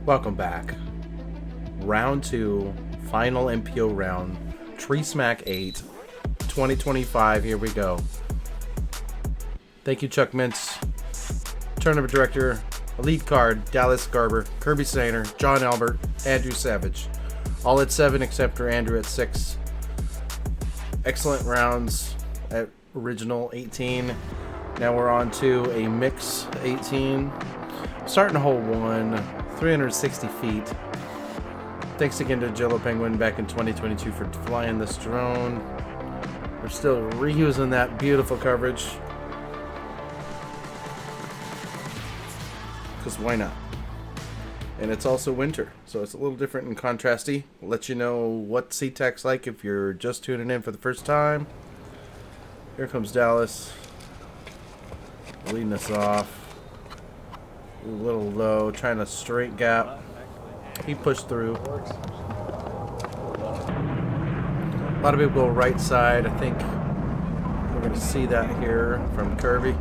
Welcome back. Round 2, final MPO round, Tree Smack 8, 2025, here we go. Thank you, Chuck Mintz, Tournament Director, Elite Card, Dallas Garber, Kirby Snyder, John Albert, Andrew Savage. All at 7 except for Andrew at 6. Excellent rounds at original 18. Now we're on to a mix 18. Starting hole 1, 360 feet. Thanks again to Jello Penguin back in 2022 for flying this drone. We're still reusing that beautiful coverage. Because why not? And it's also winter, so it's a little different and contrasty. We'll let you know what SeaTac's like if you're just tuning in for the first time. Here comes Dallas. Leading us off. A little low, trying a straight gap. He pushed through. A lot of people go right side. I think we're going to see that here from Kirby.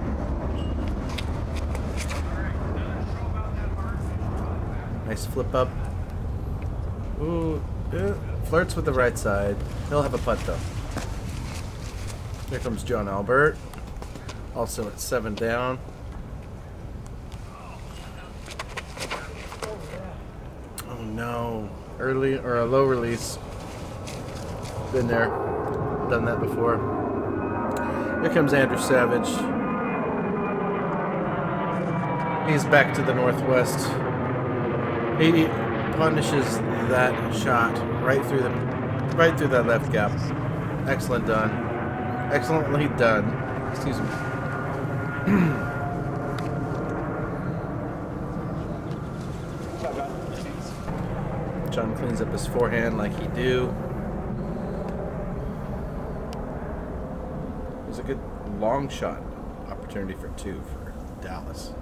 Nice flip up. Ooh, flirts with the right side. He'll have a putt though. Here comes John Albert. Also at 7 down. Oh no. Early or a low release. Been there. Done that before. Here comes Andrew Savage. He's back to the northwest. He punishes that shot right through that left gap. Excellent done. Excellently done. Excuse me. John cleans up his forehand like he do. It was a good long shot opportunity for 2 for Dallas.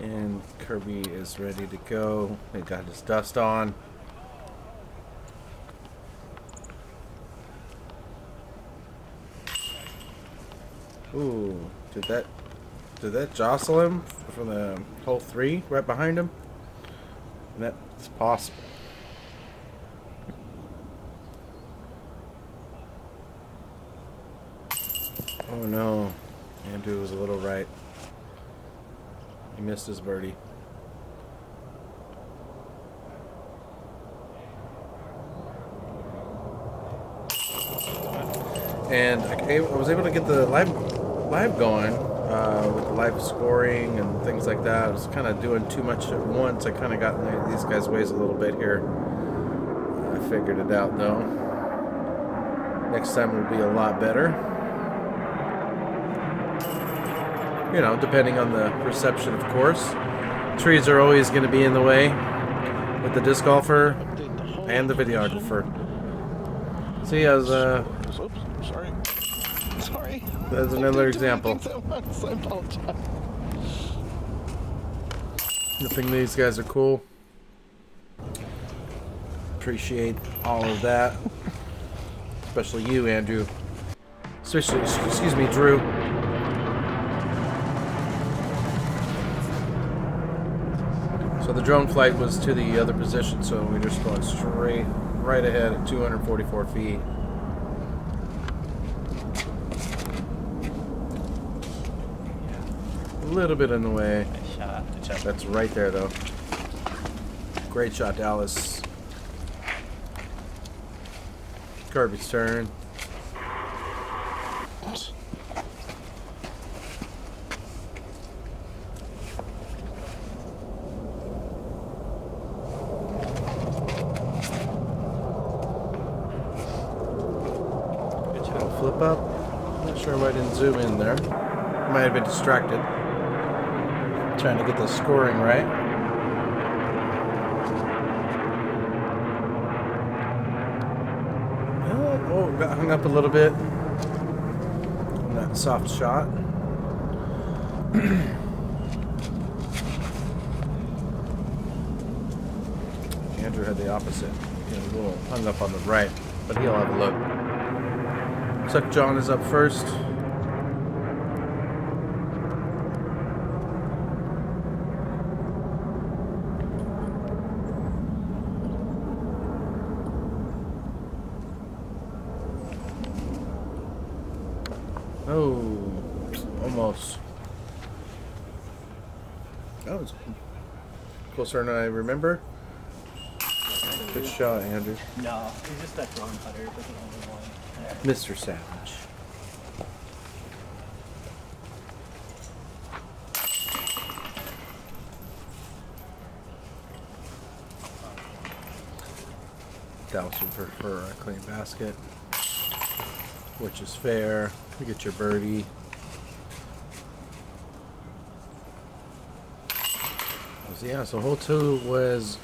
And Kirby is ready to go. He got his dust on. Ooh, did that jostle him from the hole 3 right behind him? And that's possible. Oh no, Andrew was a little right. He missed his birdie. And I was able to get the live going with the live scoring and things like that. I was kind of doing too much at once. I kind of got in these guys' ways a little bit here. I figured it out though. Next time will be a lot better. You know, depending on the reception, of course. Trees are always going to be in the way with the disc golfer and the videographer. See, as Oops, sorry. That's another example. I apologize. I think these guys are cool. Appreciate all of that. Especially you, Andrew. Especially, excuse me, Drew. So the drone flight was to the other position, so we're just going straight right ahead at 244 feet. A little bit in the way. Nice shot. Good shot. That's right there, though. Great shot, Dallas. Kirby's turn. Flip up. Not sure why I didn't zoom in there. Might have been distracted. Trying to get the scoring right. Oh, got hung up a little bit on that soft shot. Andrew had the opposite. He was a little hung up on the right, but he'll have a look. Looks like John is up first. Oh, almost. That was closer than I remember. Good shot, Andrew. No, he's just that drone putter. It doesn't only one. Mr. Savage. Dallas would prefer a clean basket, which is fair. You get your birdie. Yeah, so hole 2 was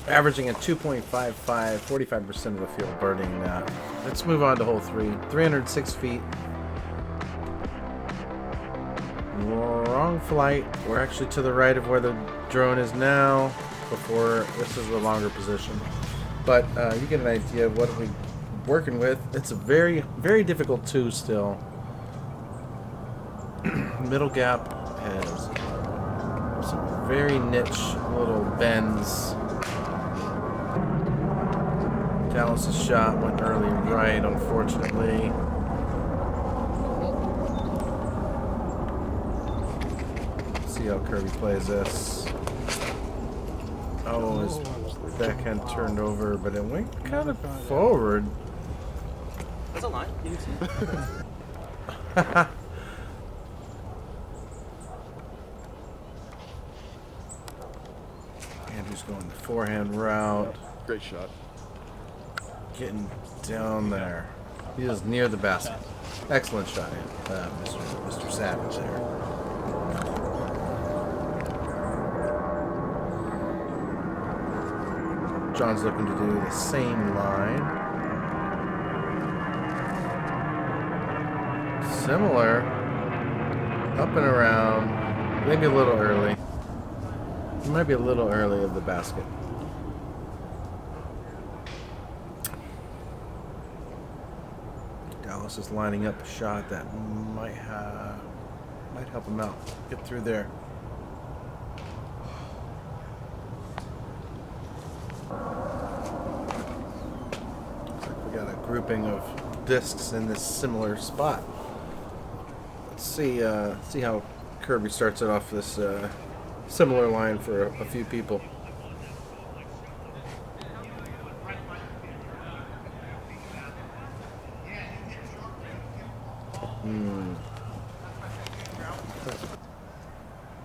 averaging at 2.55, 45% of the field birding that. Let's move on to hole 3. 306 feet. Wrong flight. We're actually to the right of where the drone is now. Before, this is the longer position. But you get an idea of what we're working with. It's a very, very difficult 2 still. Middle gap has some very niche little bends. Dallas's shot went early right, unfortunately. Let's see how Kirby plays this. Oh, his backhand turned over, but it went kind of forward. That's a line. You can see it. Andrew's going the forehand route. Great shot. Getting down there. He is near the basket. Excellent shot, Mr. Savage there. John's looking to do the same line. Similar. Up and around. Maybe a little early. It might be a little early of the basket. Dallas is lining up a shot that might help him out. Get through there. Looks like we got a grouping of discs in this similar spot. Let's see how Kirby starts it off this similar line for a few people.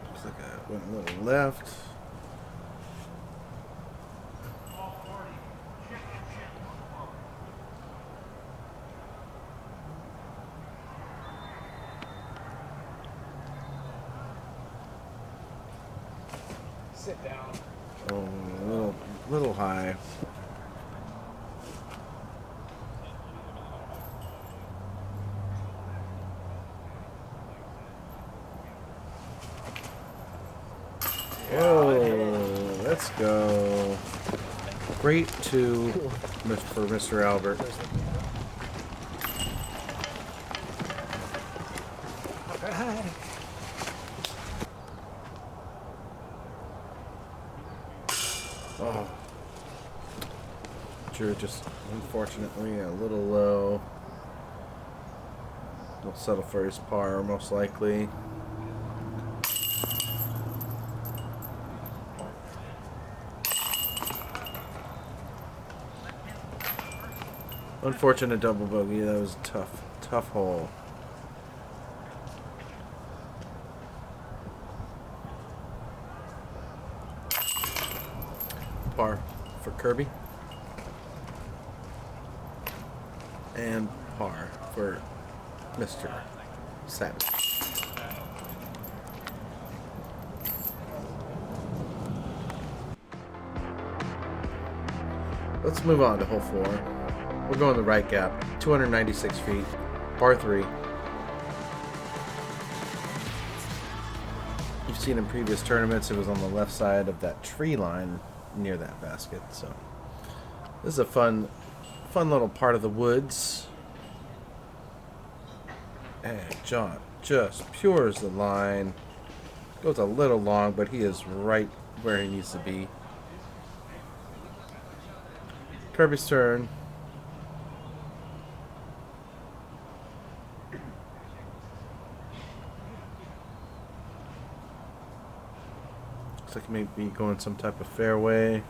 Looks like I went a little left. Sit down. Oh, a little high. Oh, let's go. Great 2 for Mr. Albert. Oh. Drew just, unfortunately, a little low. He'll settle for his par, most likely. Unfortunate double bogey. That was a tough hole. Par for Kirby. And par for Mr. Savage. Let's move on to hole 4. We're going the right gap, 296 feet, par 3. You've seen in previous tournaments, it was on the left side of that tree line near that basket. So this is a fun little part of the woods. And John just pures the line. Goes a little long, but he is right where he needs to be. Kirby's turn. Looks like maybe going some type of fairway.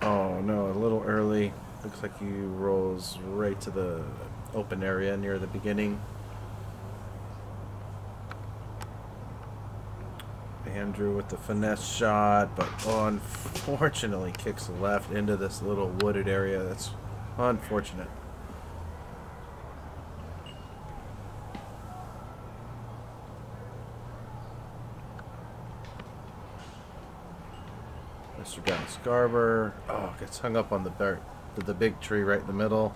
Oh no, a little early. Looks like he rolls right to the open area near the beginning. Andrew with the finesse shot, but unfortunately kicks left into this little wooded area. That's unfortunate. Mr. Guns Garber. Oh, gets hung up on the big tree right in the middle.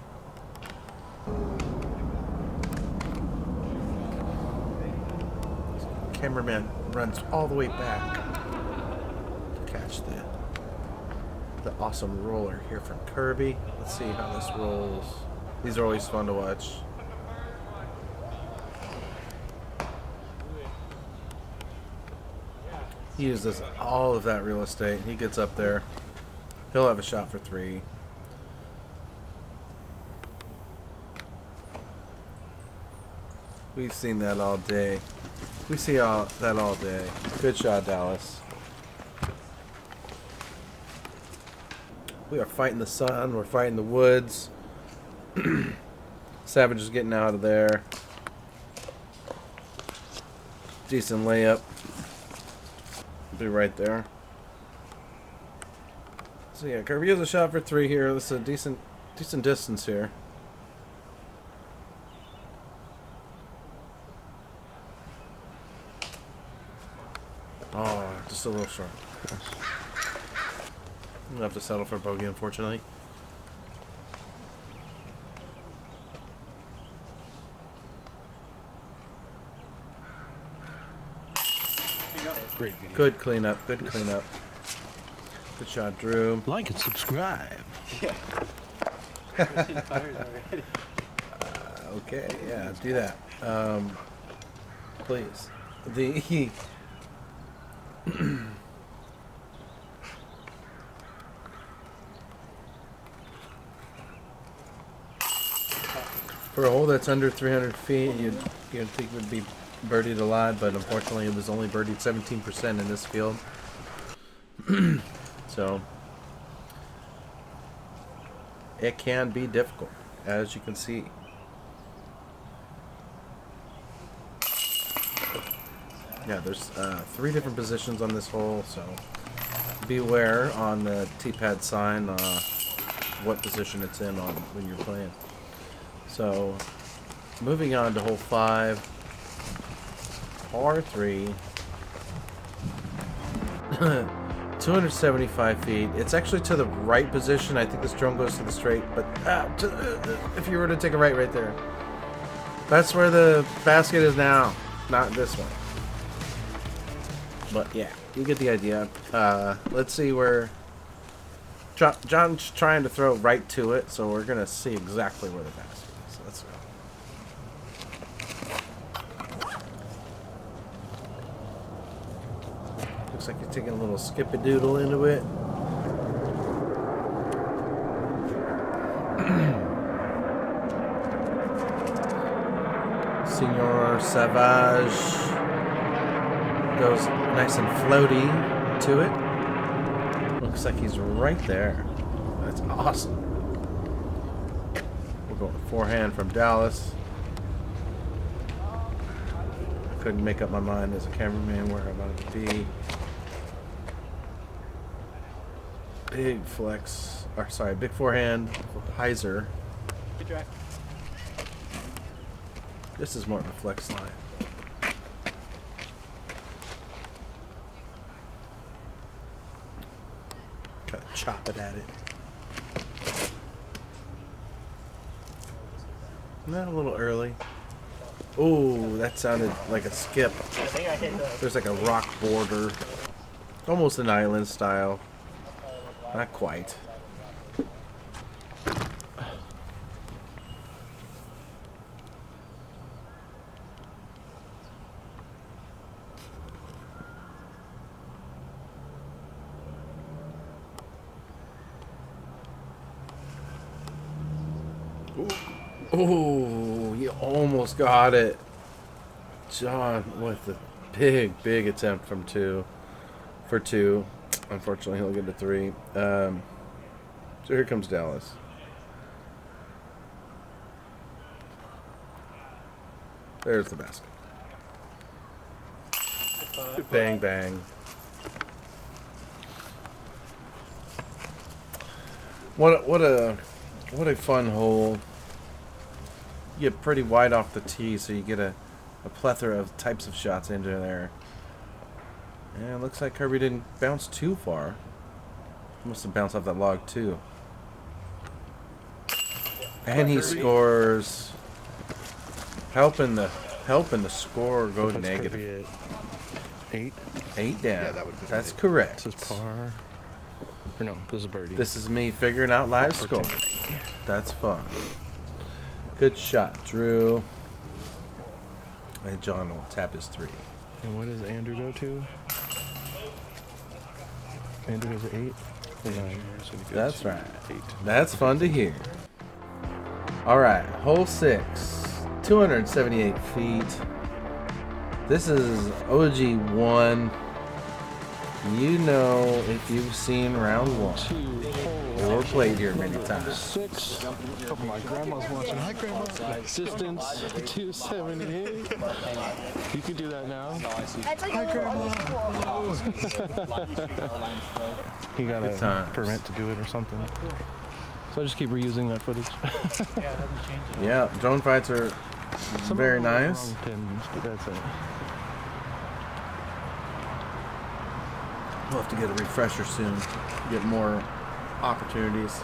Cameraman runs all the way back to catch the awesome roller here from Kirby. Let's see how this rolls. These are always fun to watch. He uses all of that real estate. He gets up there. He'll have a shot for 3. We've seen that all day. We see that all day. Good shot, Dallas. We are fighting the sun. We're fighting the woods. Savage is getting out of there. Decent layup. Be right there. So yeah, Kirby has a shot for 3 here. This is a decent distance here. Oh, just a little short. We'll have to settle for bogey, unfortunately. Great video. Good cleanup. Good cleanup. Good shot, Drew. Like and subscribe. Yeah. Okay, yeah, do that. Please. For a hole that's under 300 feet, you'd think it would be birdied a lot, but unfortunately it was only birdied 17% in this field. So it can be difficult, as you can see. Yeah, there's 3 different positions on this hole, so beware on the T-pad sign what position it's in on when you're playing. So, moving on to hole 5, par 3, 275 feet. It's actually to the right position. I think this drone goes to the straight, but if you were to take a right there, that's where the basket is now, not this one. But yeah, you get the idea. Let's see where John's trying to throw right to it, so we're gonna see exactly where the basket is. So let's go. Looks like you're taking a little skip-a-doodle into it. Senor Savage goes nice and floaty to it. Looks like he's right there. That's awesome. We're going forehand from Dallas. I couldn't make up my mind as a cameraman where I wanted to be. Big flex, or sorry, big forehand, hyzer. Good try. This is more of a flex line. Kind of chop it at it. Not a little early. Oh, that sounded like a skip. I think I hit the... There's like a rock border. Almost an island style. Not quite. Oh, you almost got it. John with the big attempt from two. For two. Unfortunately, he'll get to three. So here comes Dallas. There's the basket. Bang, bang. What a fun hole. You get pretty wide off the tee, so you get a plethora of types of shots into there. And it looks like Kirby didn't bounce too far. Must have bounced off that log too. And he scores. Helping the score go negative. Kirby at 8. 8 down. Yeah, that would be That's eight. correct. This is par. Or no, this is birdie. This is me figuring out live score. That's fun. Good shot, Drew. And John will tap his 3. And what does Andrew go to? Andrew has 8 or 9. So he goes That's to right. 8. That's fun to hear. All right, hole 6, 278 feet. This is OG1. You know if you've seen round 1 or played here many times. 6. Oh, my grandma's watching. Hi, Grandma. Distance 278. You can do that now. That's like a little He got Good a times. permit to do it or something. So I just keep reusing that footage. Yeah, drone fights are very nice. Wrong pins, but that's it. We'll have to get a refresher soon. Get more opportunities.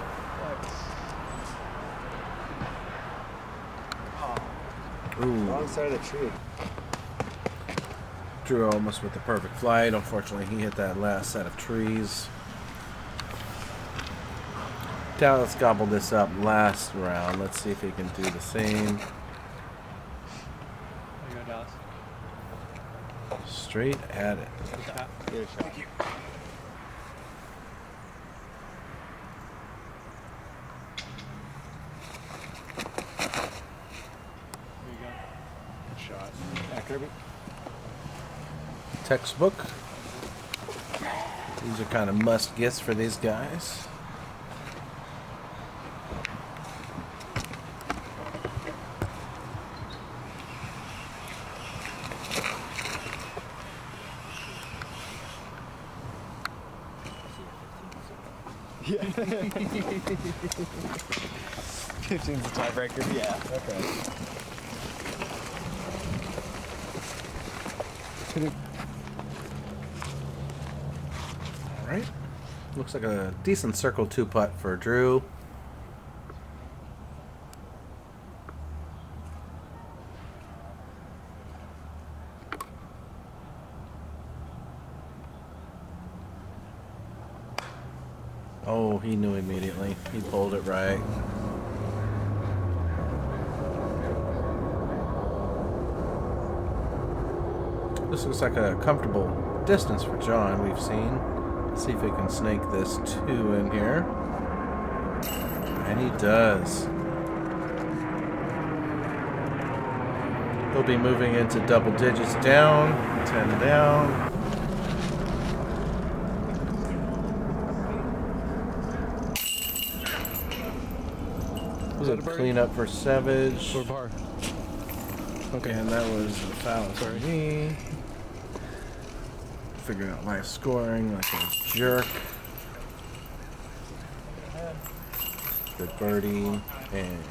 Ooh. Wrong side of the tree. Drew almost with the perfect flight. Unfortunately, he hit that last set of trees. Dallas gobbled this up last round. Let's see if he can do the same. There you go, Dallas. Straight at it. Good shot. There you go. Good shot. Yeah, Kirby. Textbook. These are kind of must gets for these guys. Yeah. 15's the tiebreaker. Yeah. Okay. All right. Looks like a decent circle 2 putt for Drew. Oh, he knew immediately. He pulled it right. This looks like a comfortable distance for John we've seen. Let's see if he can snake this 2 in here. And he does. He'll be moving into double digits down. 10 down. Was a cleanup for Savage. Or par. Okay. And that was a foul for me. Figuring out my scoring like a jerk. Good birdie and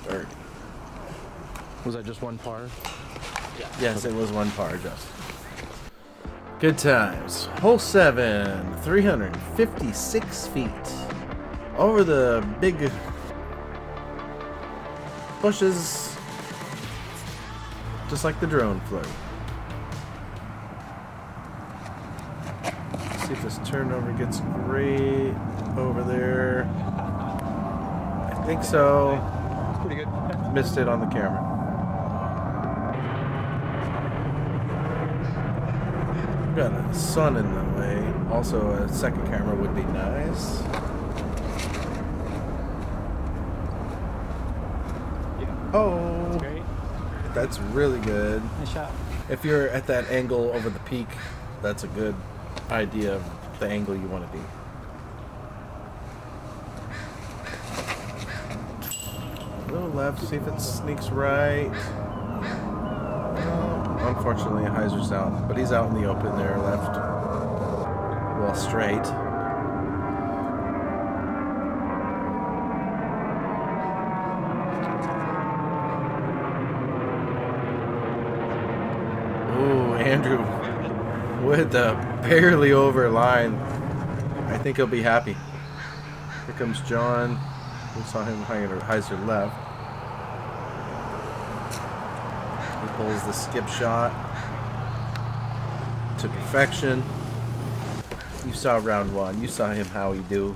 birdie. Was that just one par? Yes, it was 1 par, just. Good times. Hole 7, 356 feet. Over the big bushes, just like the drone flew. See if this turnover gets great over there. I think so. It's pretty good. Missed it on the camera. Got a sun in the way. Also, a second camera would be nice. Yeah. Oh, That's great. that's really good. Nice shot. If you're at that angle over the peak, that's a good idea of the angle you want to be. A little left, see if it sneaks right. Unfortunately, Heiser's out, but he's out in the open there, left. Well, straight. Ooh, Andrew with the barely over line. I think he'll be happy. Here comes John. We saw him Heiser left. He pulls the skip shot to perfection. You saw round one. You saw him how he do.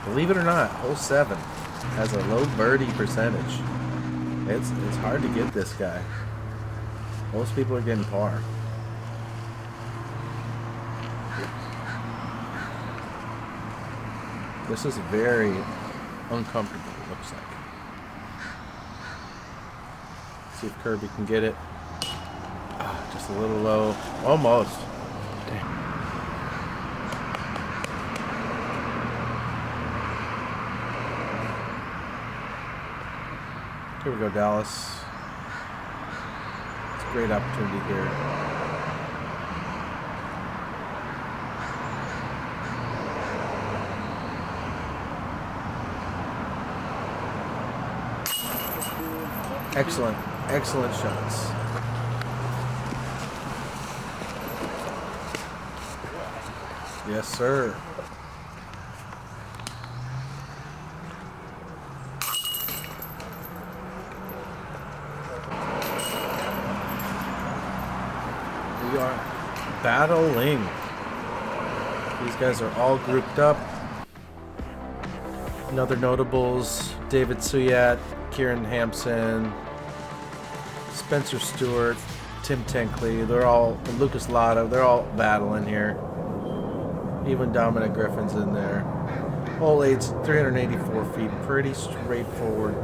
Believe it or not, hole 7 has a low birdie percentage. It's hard to get this guy. Most people are getting par. This is very uncomfortable, it looks like. See if Kirby can get it. Just a little low. Almost. Damn. Here we go, Dallas. It's a great opportunity here. Excellent, excellent shots. Yes, sir. We are battling. These guys are all grouped up. Another notables, David Suyat, Kieran Hampson, Spencer Stewart, Tim Tinkley, they're all, Lucas Lotto, they're all battling here. Even Dominic Griffin's in there. Hole 8's 384 feet, pretty straightforward.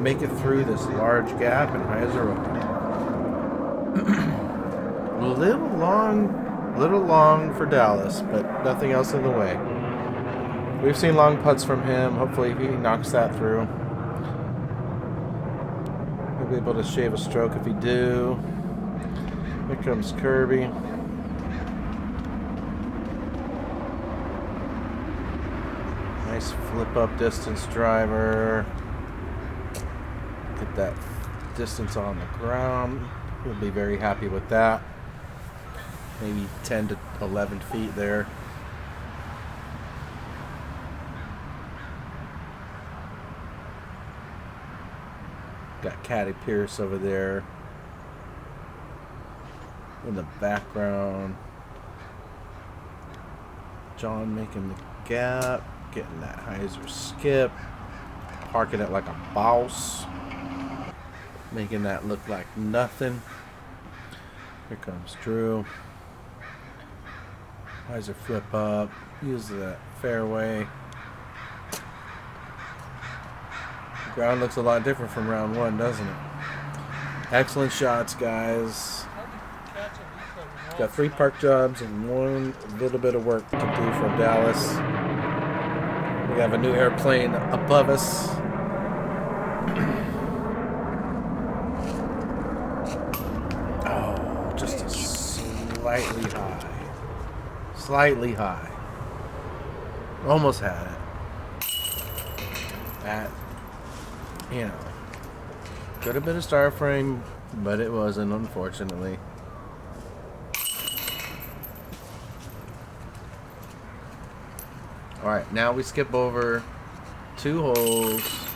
Make it through this large gap and Heiser a little long for Dallas, but nothing else in the way. We've seen long putts from him. Hopefully he knocks that through. He'll be able to shave a stroke if he do. Here comes Kirby. Nice flip up distance driver. Get that distance on the ground. He'll be very happy with that. Maybe 10 to 11 feet there. Got Caddy Pierce over there in the background. John making the gap, getting that Heiser skip, parking it like a boss, making that look like nothing. Here comes Drew. Heiser flip up, use that fairway. The ground looks a lot different from round one, doesn't it? Excellent shots, guys. Got 3 park jobs and 1 little bit of work to do from Dallas. We have a new airplane above us. Oh, just a slightly high. Slightly high. Almost had it. That, you know, could have been a star frame, but it wasn't, unfortunately. Alright, now we skip over 2 holes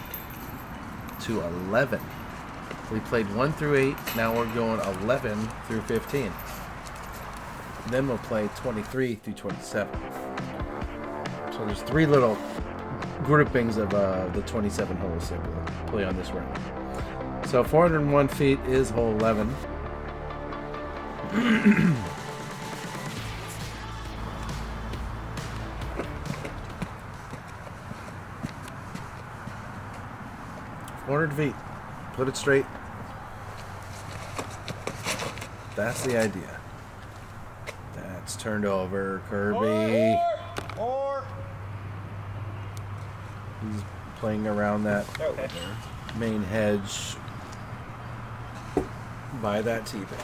to 11. We played 1 through 8. Now we're going 11 through 15. Then we'll play 23 through 27. So there's 3 little groupings of the 27 holes that we'll play on this round. So 401 feet is hole 11. feet. Put it straight. That's the idea. That's turned over, Kirby. He's playing around that main hedge by that tee pad.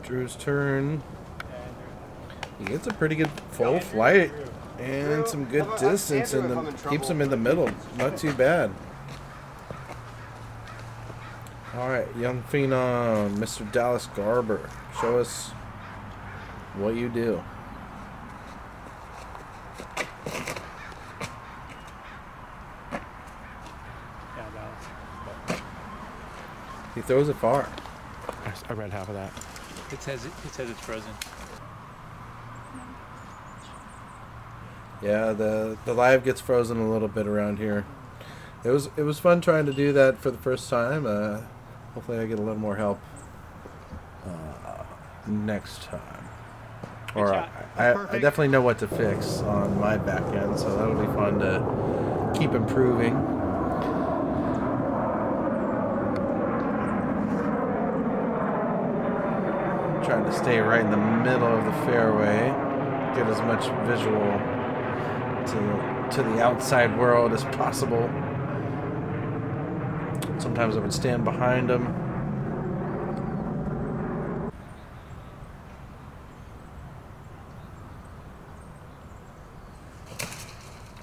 Drew's turn. He gets a pretty good full flight and some good distance in the keeps him in the middle. Not too bad. Alright, young phenom, Mr. Dallas Garber. Show us what you do. He throws it far. I read half of that. It says it's frozen. Yeah, the live gets frozen a little bit around here. It was fun trying to do that for the first time. Hopefully I get a little more help next time. Or I definitely know what to fix on my back end, so that'll be fun to keep improving. Trying to stay right in the middle of the fairway, get as much visual to the outside world as possible. Sometimes I would stand behind him.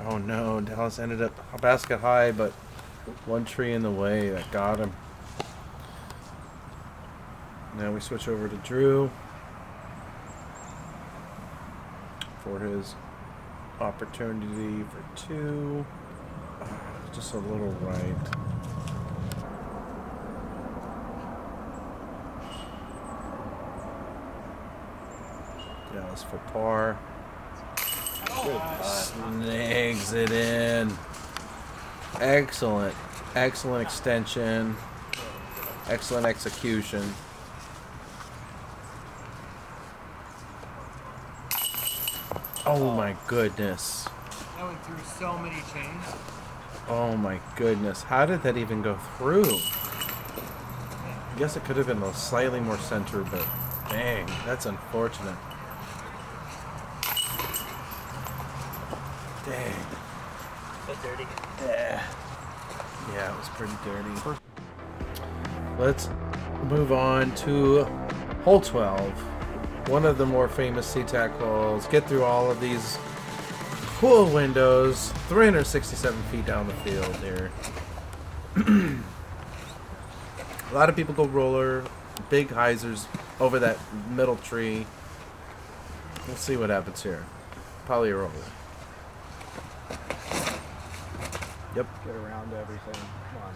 Oh no, Dallas ended up basket high, but one tree in the way that got him. Now we switch over to Drew for his opportunity for 2. Just a little right. Dallas for par. Snags it in. Excellent. Excellent extension. Excellent execution. Oh my goodness. That went through so many chains. Oh my goodness. How did that even go through? I guess it could have been a slightly more center, but dang, that's unfortunate. Dang. That's dirty. Yeah, it was pretty dirty. Let's move on to hole 12. One of the more famous SeaTac holes. Get through all of these cool windows. 367 feet down the field here. A lot of people go roller. Big hyzers over that middle tree. Let's see what happens here. Probably a roller. Yep. Get around everything. Come on.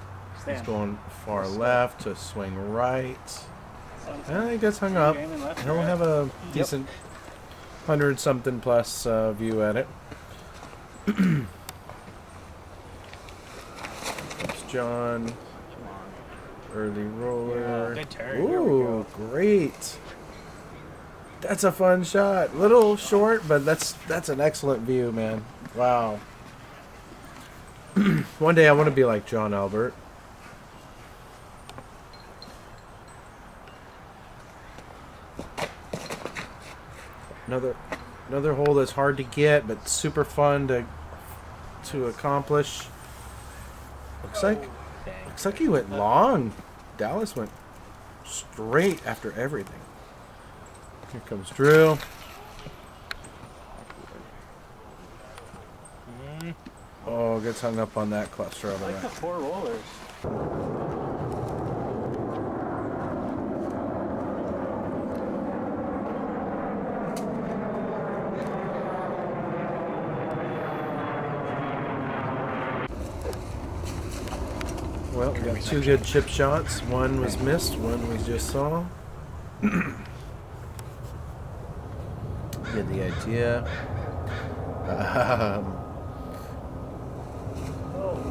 He's going far left to swing right. And he gets hung up. He'll have a decent 100-something plus view at it. That's John. Early roller. Good turn. Ooh, great. That's a fun shot. Little short, but that's an excellent view, man. Wow. One day I want to be like John Albert. Another hole that's hard to get, but super fun to accomplish. Looks like Looks like he went long. Dallas went straight after everything. Here comes Drew. Oh, gets hung up on that cluster over there. Four rollers. Well, we got two good chip shots. One was missed, one we just saw. Get the idea.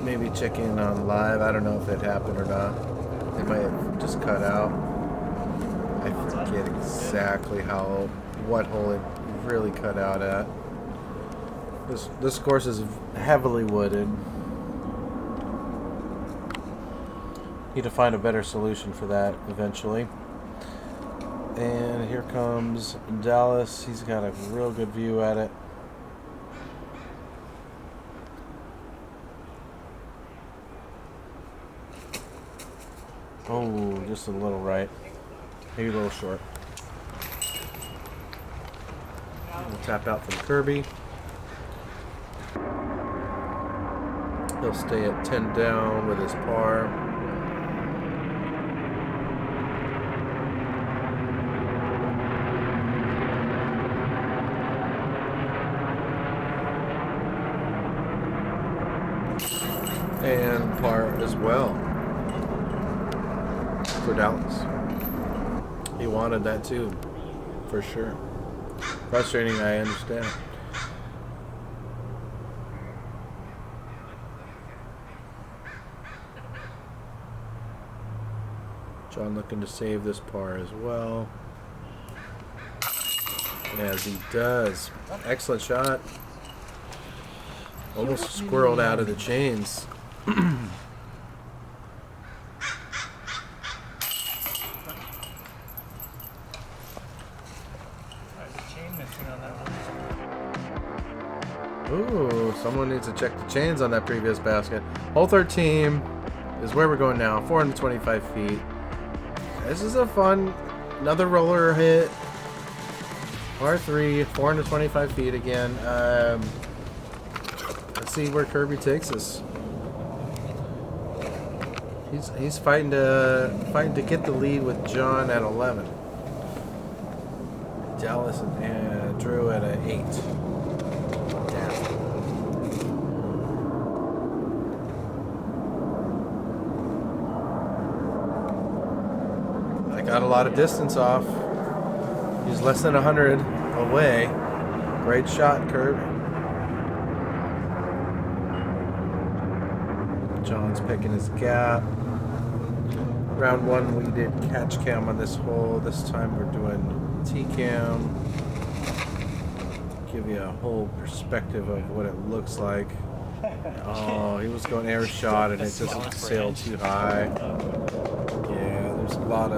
Maybe check in on live. I don't know if it happened or not. They might have just cut out. I forget exactly what hole it really cut out at. This course is heavily wooded. Need to find a better solution for that eventually. And here comes Dallas. He's got a real good view at it. Oh, just a little right. Maybe a little short. We'll tap out from Kirby. He'll stay at 10 down with his par. And par as well for Dallas. He wanted that too, for sure. Frustrating, I understand. John looking to save this par as well. As he does. Excellent shot. Almost squirreled out of the chains. Ooh, someone needs to check the chains on that previous basket. Hole 13 is where we're going now. 425 feet. This is a fun, another roller hit. R3, 425 feet again. Let's see where Kirby takes us. He's fighting to get the lead with John at 11. Dallas and Drew at an 8. I got a lot of distance off. He's less than 100 away. Great shot, Kirby. John's picking his gap. Round one, we did catch cam on this hole. This time we're doing T-cam. Give you a whole perspective of what it looks like. Oh, he was going air shot and it just sailed too high. Yeah, there's a lot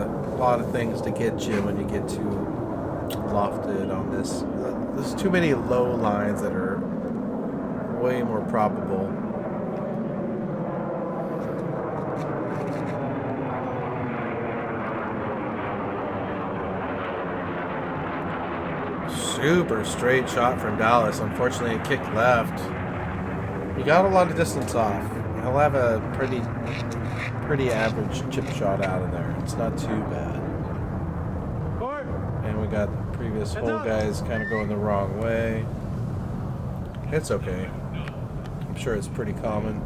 of things to get you when you get too lofted on this. There's too many low lines that are way more probable. Super straight shot from Dallas. Unfortunately, it kicked left. He got a lot of distance off. He'll have a pretty average chip shot out of there. It's not too bad. And we got the previous hole guys kind of going the wrong way. It's okay. I'm sure it's pretty common.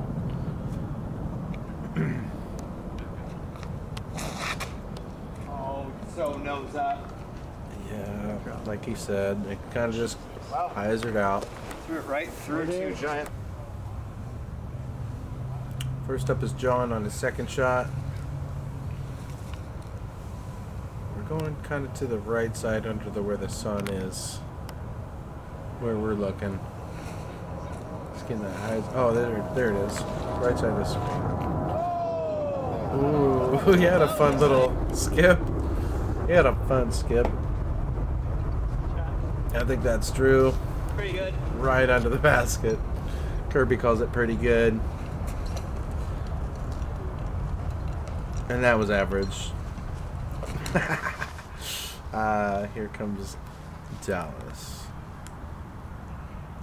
Oh, so nose up. Yeah, like he said, it kind of just hyzered out. Threw it right through two giant. First up is John on his second shot. We're going kind of to the right side under where the sun is. Where we're looking. Just getting that high. Oh, there it is. Right side of the screen. Ooh, he had a fun little skip. He had a fun skip. I think that's Drew. Pretty good. Right under the basket. Kirby calls it pretty good. And that was average. Here comes Dallas.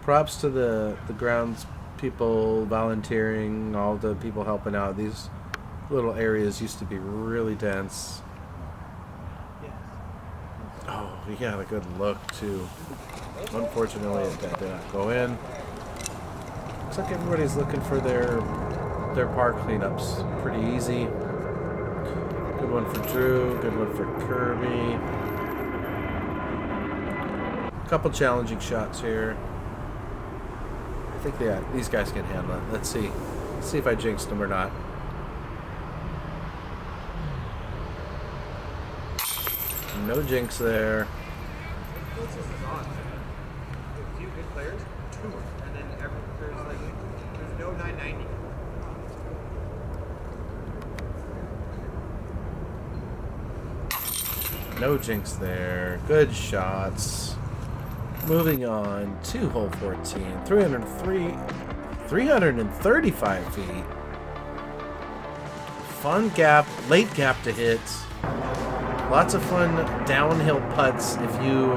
Props to the grounds people volunteering, all the people helping out. These little areas used to be really dense. Oh, he got a good look too. Unfortunately, that did not go in. Looks like everybody's looking for their park cleanups. Pretty easy. Good one for Drew. Good one for Kirby. Couple challenging shots here. I think these guys can handle it. Let's see. Let's see if I jinxed them or not. No jinx there. This is on. A few good players, and then there's no 990. No jinx there. Good shots. Moving on to hole 14. 335 feet. Fun gap, late gap to hit. Lots of fun downhill putts if you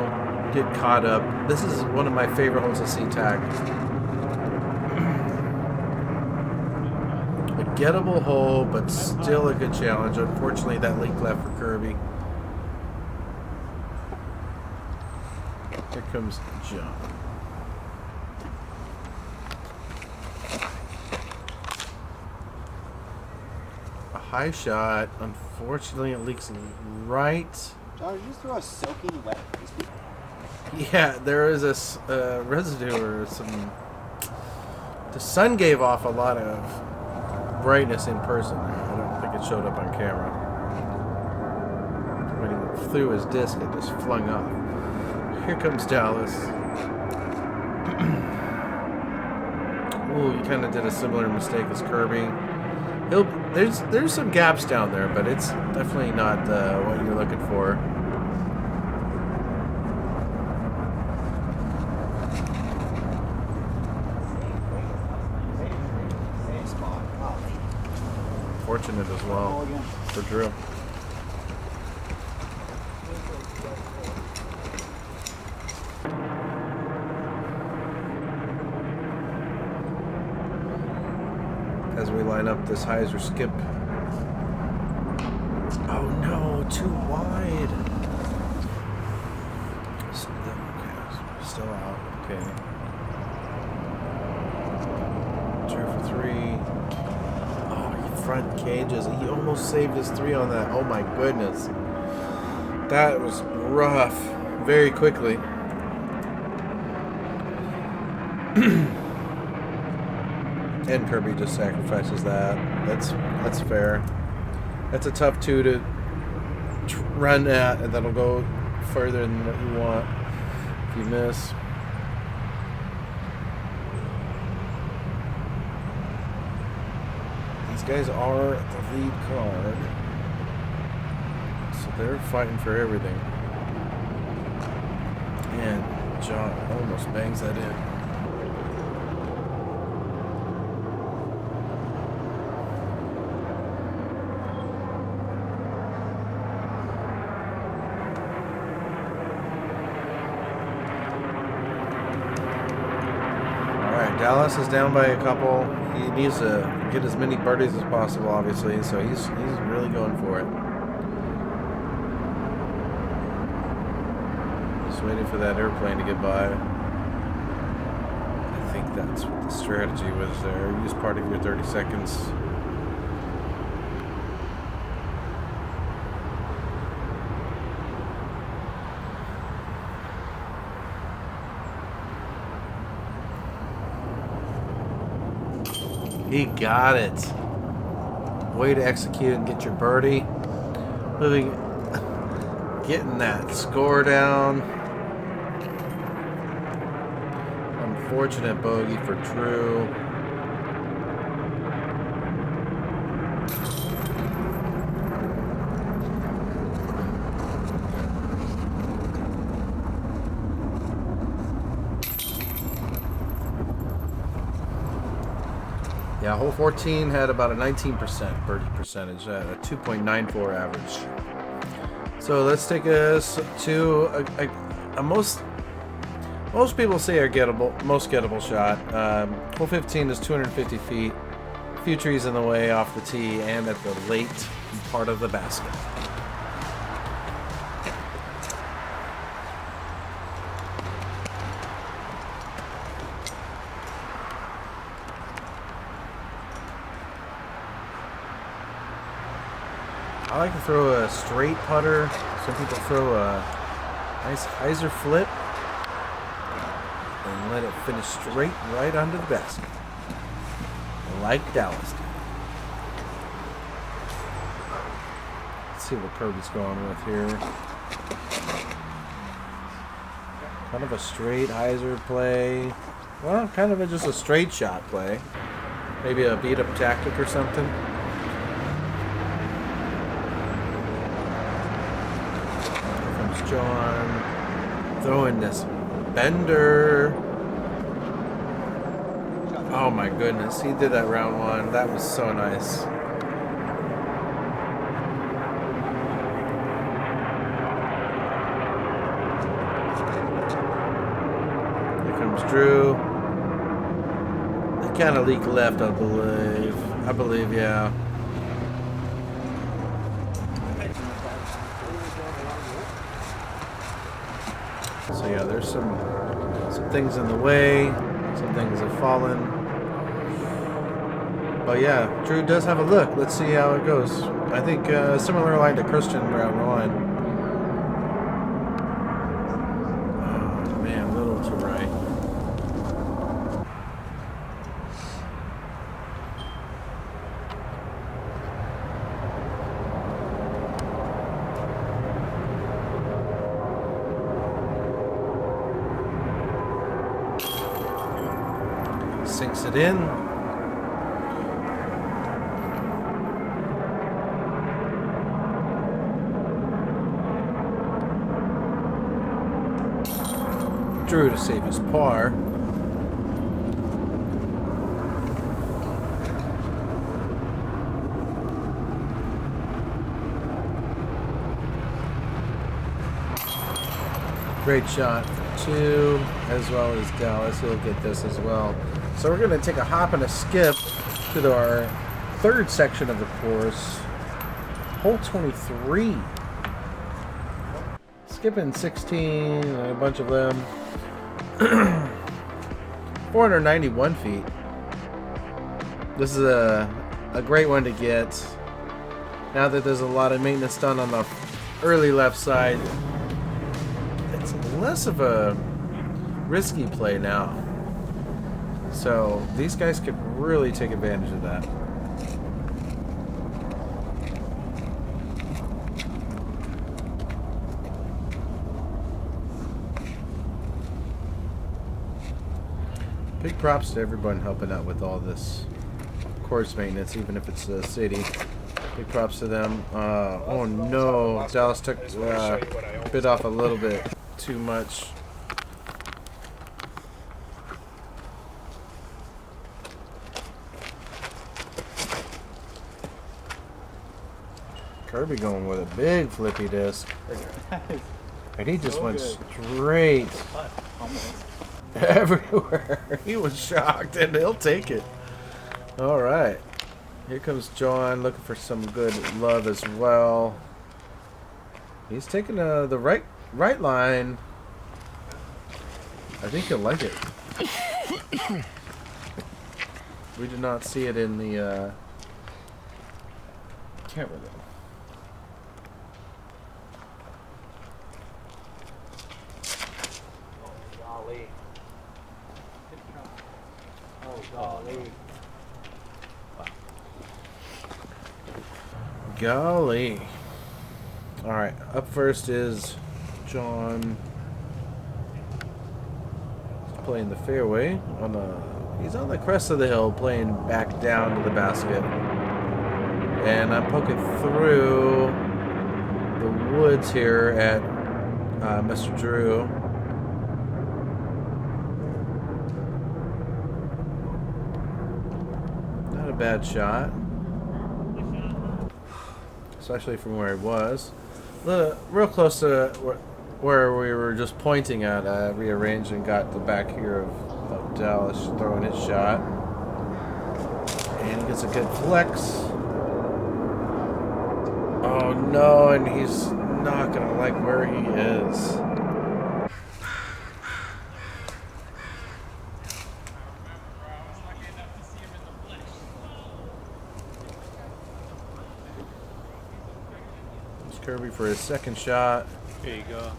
get caught up. This is one of my favorite holes of SeaTac. A gettable hole, but still a good challenge. Unfortunately, that leak left for Kirby. Here comes John. A high shot. Unfortunately, it leaks right. John, did you just throw a soaking wet frisbee? Yeah, there is a residue or some. The sun gave off a lot of brightness in person. I don't think it showed up on camera. When he threw his disc, it just flung off. Here comes Dallas. Ooh, he kind of did a similar mistake as Kirby. There's some gaps down there, but it's definitely not what you're looking for. Fortunate as well for Drew. As we line up this hyzer skip. Oh no, too wide. Still out. Okay. Drew for 3. Oh, front cages. He almost saved his 3 on that. Oh my goodness. That was rough. Very quickly. And Kirby just sacrifices that. That's fair. That's a tough 2 to run at, and that'll go further than what you want if you miss. These guys are the lead card, so they're fighting for everything. And John almost bangs that in. Dallas is down by a couple. He needs to get as many birdies as possible, obviously, so he's really going for it. Just waiting for that airplane to get by. I think that's what the strategy was there. Use part of your 30 seconds. He got it. Way to execute and get your birdie. Getting that score down. Unfortunate bogey for Drew. Yeah, hole 14 had about a 19% birdie percentage at a 2.94 average. So let's take us to a most people say are most gettable shot. Hole 15 is 250 feet. A few trees in the way off the tee and at the late part of the basket. I like to throw a straight putter. Some people throw a nice hyzer flip and let it finish straight right under the basket, like Dallas did. Let's see what Kirby's going with here. Kind of a straight hyzer play. Well, kind of just a straight shot play. Maybe a beat up tactic or something. John throwing this bender. Oh my goodness, he did that round one. That was so nice. Here comes Drew. They kind of leak left, I believe, yeah. So yeah, there's some things in the way, some things have fallen. But yeah, Drew does have a look. Let's see how it goes. I think similar line to Christian round one. Oh man, a little to right. Sinks it in. Drew to save his par. Great shot for two, as well as Dallas. He'll get this as well. So we're going to take a hop and a skip to our third section of the course. Hole 23. Skipping 16, a bunch of them. 491 feet. This is a great one to get. Now that there's a lot of maintenance done on the early left side, it's less of a risky play now. So these guys could really take advantage of that. Big props to everyone helping out with all this course maintenance, even if it's the city. Big props to them. Oh no, Dallas took bit off a little bit too much. Kirby going with a big flippy disc. And he just went straight everywhere. He was shocked, and he'll take it. All right. Here comes John looking for some good love as well. He's taking the right line. I think he'll like it. We did not see it in the camera though. Golly. Alright, up first is John. He's playing the fairway. He's on the crest of the hill, playing back down to the basket. And I'm poking through the woods here at Mr. Drew. bad shot. Especially from where he was. Real close to where we were just pointing at. Rearranged and got the back here of Dallas throwing his shot. And he gets a good flex. Oh no, and he's not going to like where he is. Kirby for his second shot. There you go.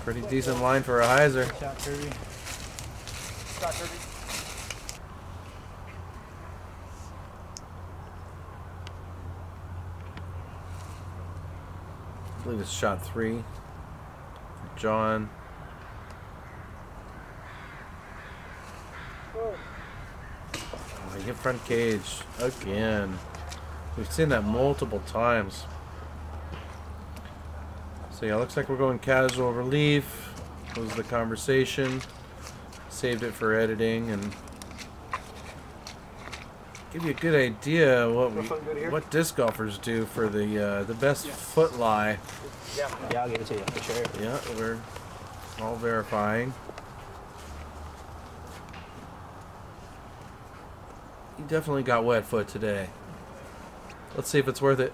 Pretty decent line for a hyzer. Shot, Kirby. Shot, Kirby. I believe it's shot 3 for John. Oh, he hit front cage again. We've seen that multiple times. So yeah, looks like we're going casual relief. Was the conversation. Saved it for editing and give you a good idea what disc golfers do for the best foot lie. Yeah, I'll give it to you for sure. Yeah, we're all verifying. You definitely got wet foot today. Let's see if it's worth it.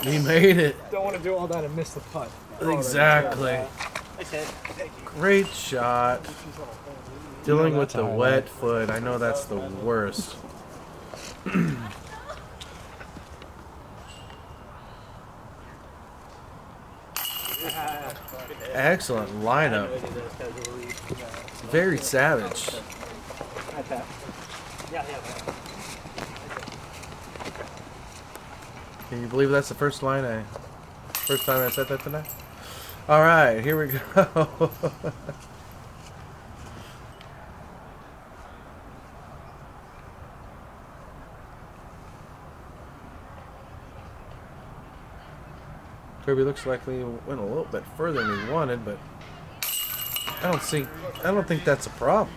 We made it. Don't want to do all that and miss the putt. Exactly. Great shot. Dealing with the wet foot. I know that's the worst. Excellent lineup. Very savage. Can you believe that's the first time I said that tonight? All right, here we go. Kirby looks like he went a little bit further than he wanted, but I don't think that's a problem.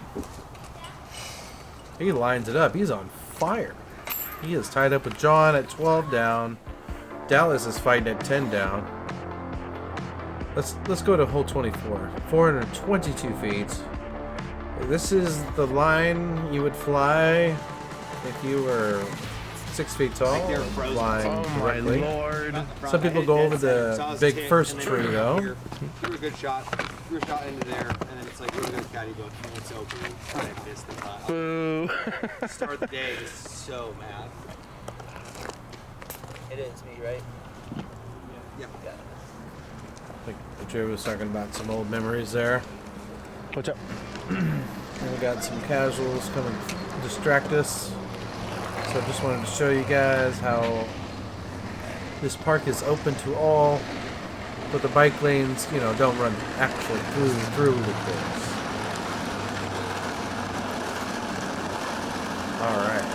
He lines it up. He's on fire. He is tied up with John at 12 down. Dallas is fighting at 10 down. Let's go to hole 24. 422 feet. This is the line you would fly if you were 6 feet tall. Flying directly. Lord. Some people go over the big first tree though. You were a good shot. You were shot into there, and then it's like really good caddy going, it's open. I missed the putt. Boo. Start of the day is so mad. It is me, right? Yeah. I think Joe was talking about some old memories there. What's up? And we got some casuals coming to distract us. So I just wanted to show you guys how this park is open to all, but the bike lanes, you know, don't run actually through the course. Alright.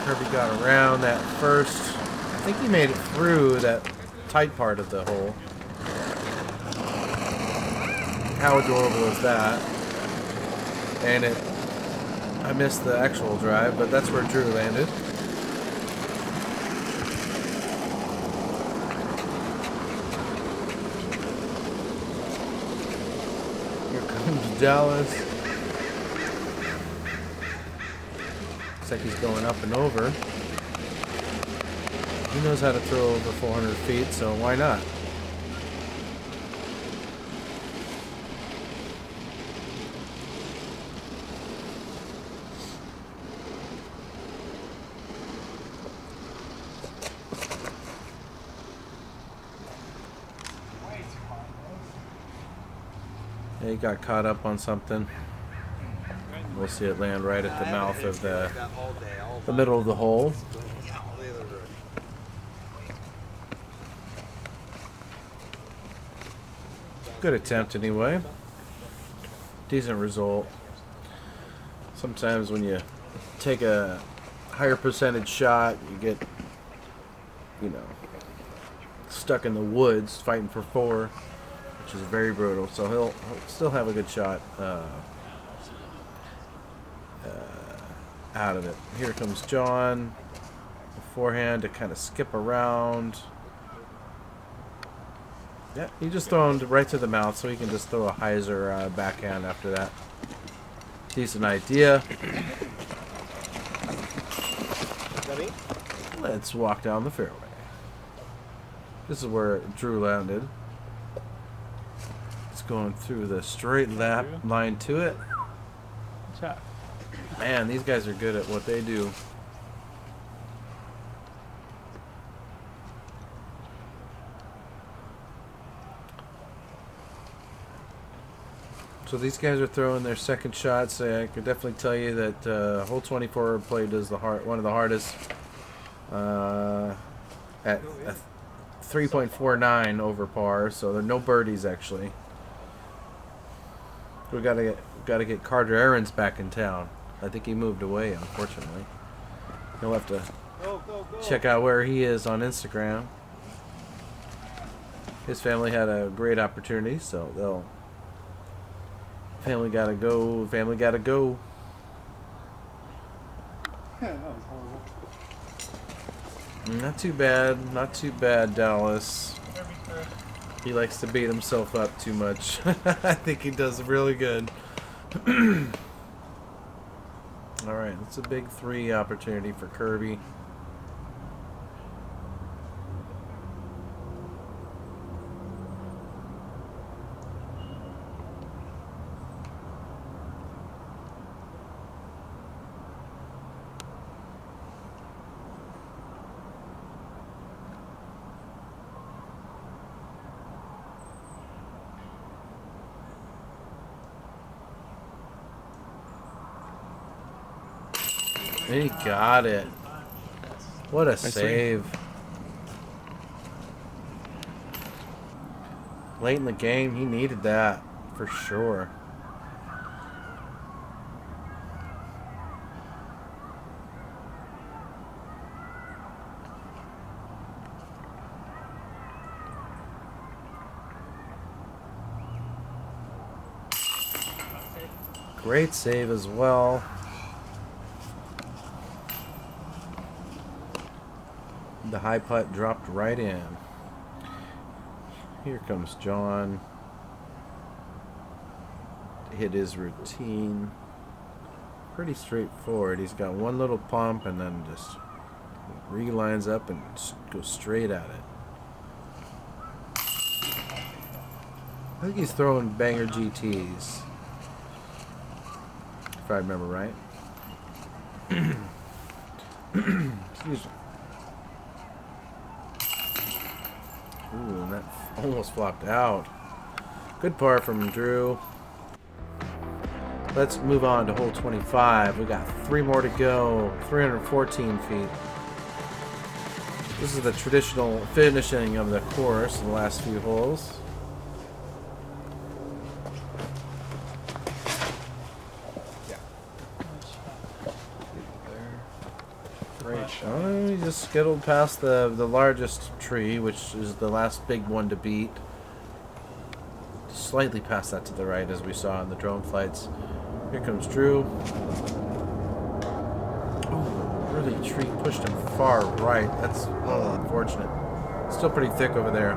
Kirby got around that first. I think he made it through that tight part of the hole. How adorable is that? And I missed the actual drive, but that's where Drew landed. Here comes Dallas. Looks like he's going up and over. He knows how to throw over 400 feet, so why not? Yeah, he got caught up on something. We'll see it land right at the mouth of the middle of the hole. Good attempt anyway. Decent result. Sometimes when you take a higher percentage shot. You get, you know, stuck in the woods fighting for 4, which is very brutal. So he'll still have a good shot out of it. Here comes John. Forehand to kind of skip around. Yeah, he just thrown right to the mouth, so he can just throw a hyzer backhand after that. Decent idea. Let's walk down the fairway. This is where Drew landed. It's going through the straight lap line to it. Man, these guys are good at what they do. So these guys are throwing their second shots. I could definitely tell you that hole 24 played is one of the hardest at 3.49 over par. So there are no birdies actually. We gotta get Carter Aarons back in town. I think he moved away, unfortunately. You'll have to check out where he is on Instagram. His family had a great opportunity, so they'll. Family gotta go. Family gotta go. Yeah, that was horrible. Not too bad. Not too bad, Dallas. He likes to beat himself up too much. I think he does really good. Alright, that's a big 3 opportunity for Kirby. He got it. What a save. Late in the game, he needed that for sure. Great save as well. The high putt dropped right in. Here comes John. To hit his routine. Pretty straightforward. He's got one little pump and then just relines up and goes straight at it. I think he's throwing banger GTs. If I remember right. Excuse me. Ooh, and that almost flopped out. Good par from Drew. Let's move on to hole 25. We got 3 more to go. 314 feet. This is the traditional finishing of the course in the last few holes. Great shot. Oh, he just skittled past the largest tree, which is the last big one to beat. Slightly past that to the right, as we saw in the drone flights. Here comes Drew. Ooh, really, tree pushed him far right. That's unfortunate. Still pretty thick over there.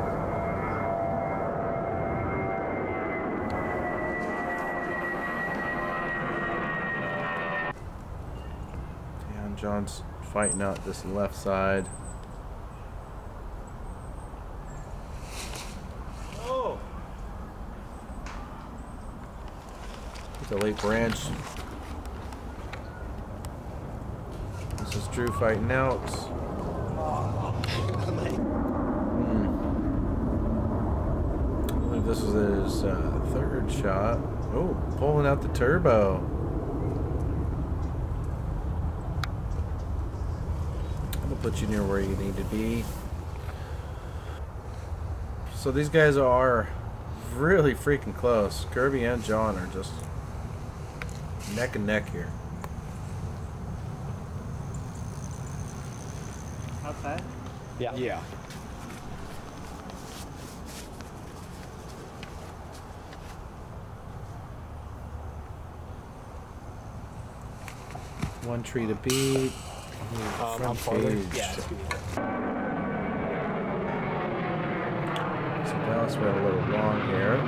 And John's fighting out this left side. Oh! It's a late branch. This is Drew fighting out. I believe this is his third shot. Oh, pulling out the turbo. That'll put you near where you need to be. So these guys are really freaking close. Kirby and John are just neck and neck here. Outside? Yeah. Yeah. One tree to beat. I'm farther. Cage. Yeah, it's good. So Dallas went a little long here.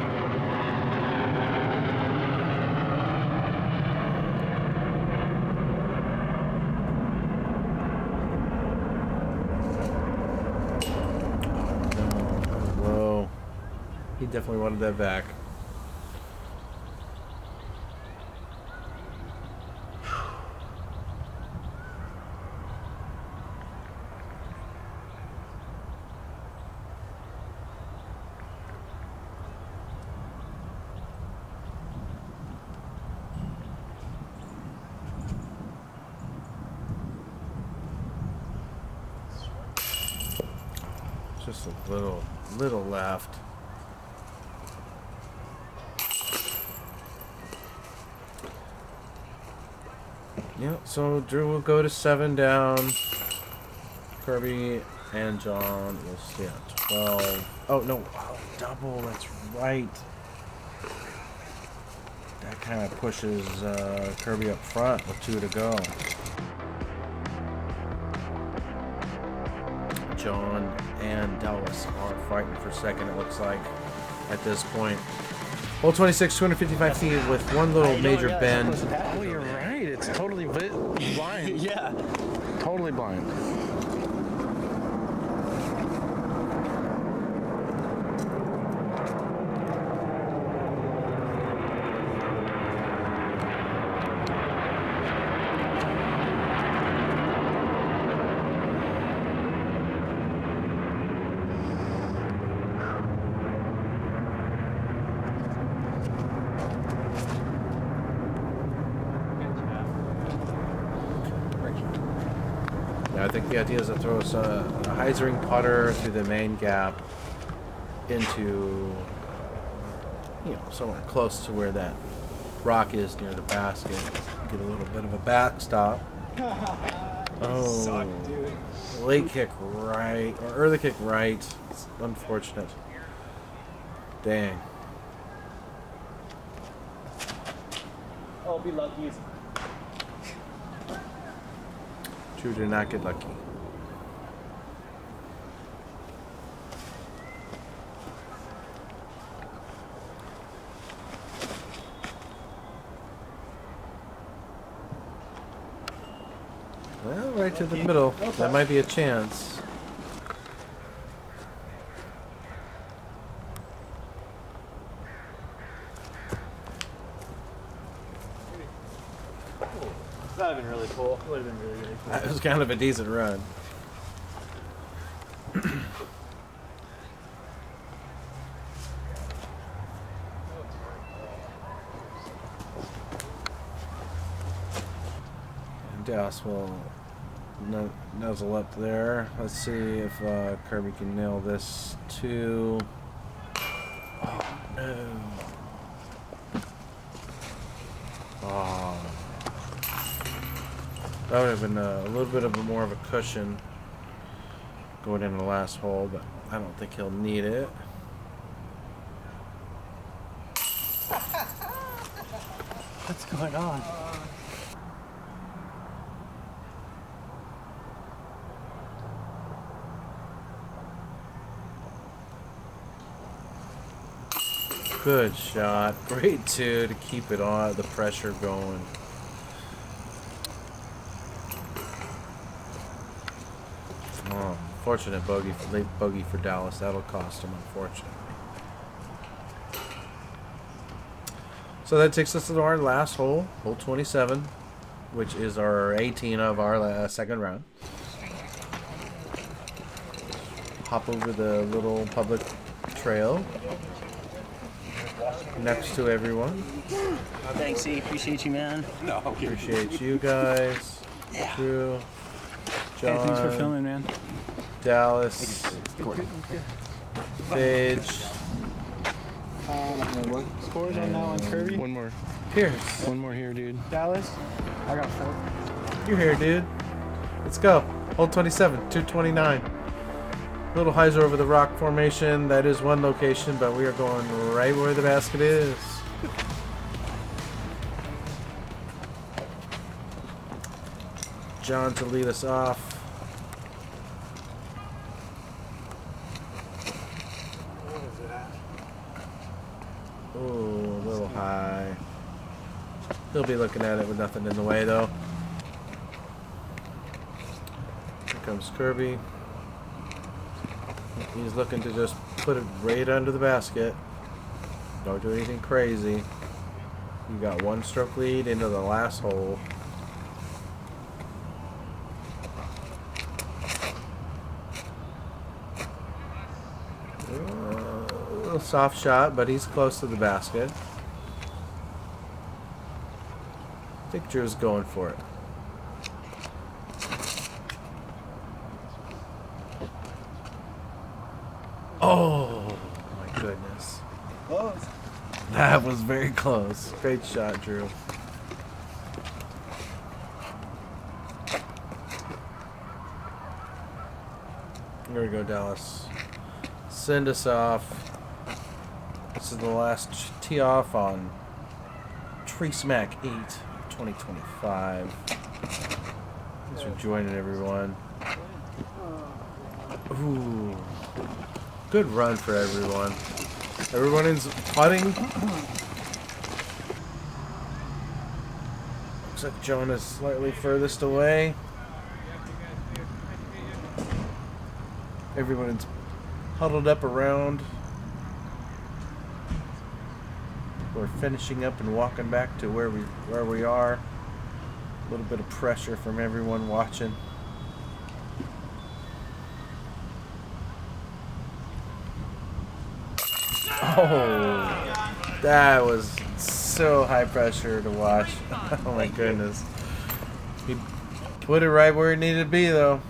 Whoa. He definitely wanted that back. Just a little left. Yeah, so Drew will go to 7 down. Kirby and John will stay at 12. Oh, no. Oh, double. That's right. That kind of pushes Kirby up front with 2 to go. John and Dallas are fighting for second, it looks like, at this point. Hole 26, 255 feet with one little major bend. Oh, you're right. It's totally blind. Yeah. Totally blind. I think the idea is to throw us a hyzering putter through the main gap into, somewhere close to where that rock is near the basket. Get a little bit of a backstop. Oh, late kick right, or early kick right. It's unfortunate. Dang. Oh, be lucky. Drew did not get lucky. Well, right to the middle. That might be a chance. That would have been really cool. It would have been really, really cool. That was kind of a decent run. And Dallas will nuzzle up there. Let's see if Kirby can nail this too. Oh, no. Oh. That would have been a little bit of more of a cushion going in the last hole, but I don't think he'll need it. What's going on? Good shot. Great 2 to keep it on, the pressure going. Oh, fortunate late bogey for Dallas. That'll cost him, unfortunately. So that takes us to our last hole, hole 27, which is our 18 of our second round. Hop over the little public trail next to everyone. Oh, thanks, C. Appreciate you, man. No, Appreciate you guys. Yeah. Drew, Hey, thanks for John, filming, man. Dallas, Paige, What scores are now on Kirby? One more. Pierce. One more here, dude. Dallas? I got 4. You're here, dude. Let's go. Hole 27, 229. Little hyzer over the rock formation. That is one location, but we are going right where the basket is. John to lead us off. Ooh, a little high. He'll be looking at it with nothing in the way, though. Here comes Kirby. He's looking to just put it right under the basket. Don't do anything crazy. You got one stroke lead into the last hole. A little soft shot, but he's close to the basket. I think Drew's going for it. Oh my goodness. Close. That was very close. Great shot, Drew. Here we go, Dallas. Send us off. This is the last tee off on Tree Smack 8 2025. Thanks for joining, everyone. Ooh. Good run for everyone. Everyone is putting. Looks like John is slightly furthest away. Everyone's huddled up around. We're finishing up and walking back to where we are. A little bit of pressure from everyone watching. Oh, that was so high pressure to watch. Oh my goodness. He put it right where it needed to be, though.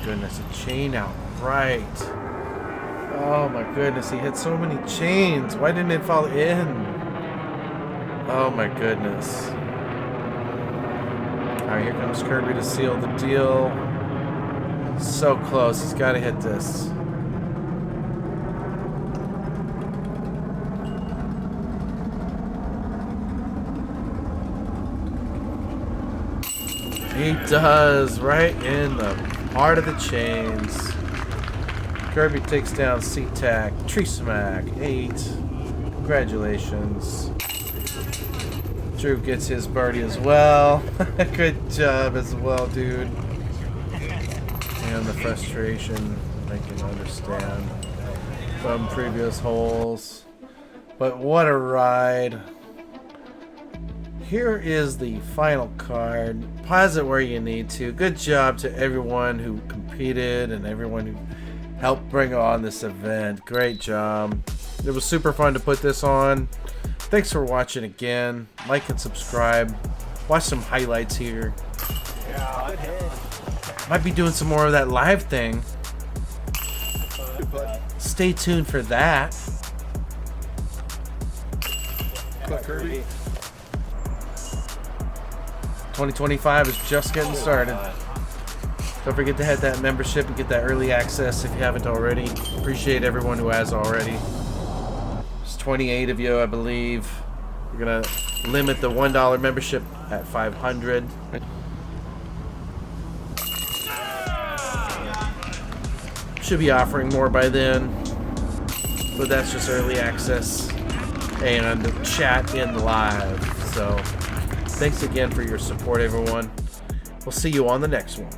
Goodness, a chain out right. Oh my goodness, he hit so many chains. Why didn't it fall in? Oh my goodness. Alright, here comes Kirby to seal the deal. So close, he's got to hit this. He does, right in the heart of the chains. Kirby takes down SeaTac, Tree Smack 8. Congratulations. Drew gets his birdie as well. Good job as well, dude. And the frustration I can understand from previous holes. But what a ride. Here is the final card. Pause it where you need to. Good job to everyone who competed and everyone who helped bring on this event. Great job. It was super fun to put this on. Thanks for watching again. Like and subscribe. Watch some highlights here. Yeah, good hit. Might be doing some more of that live thing. Stay tuned for that. Kirby. 2025 is just getting started. Don't forget to hit that membership and get that early access if you haven't already. Appreciate everyone who has already. There's 28 of you, I believe. We're going to limit the $1 membership at 500. Should be offering more by then. But that's just early access and chat in live. So thanks again for your support, everyone. We'll see you on the next one.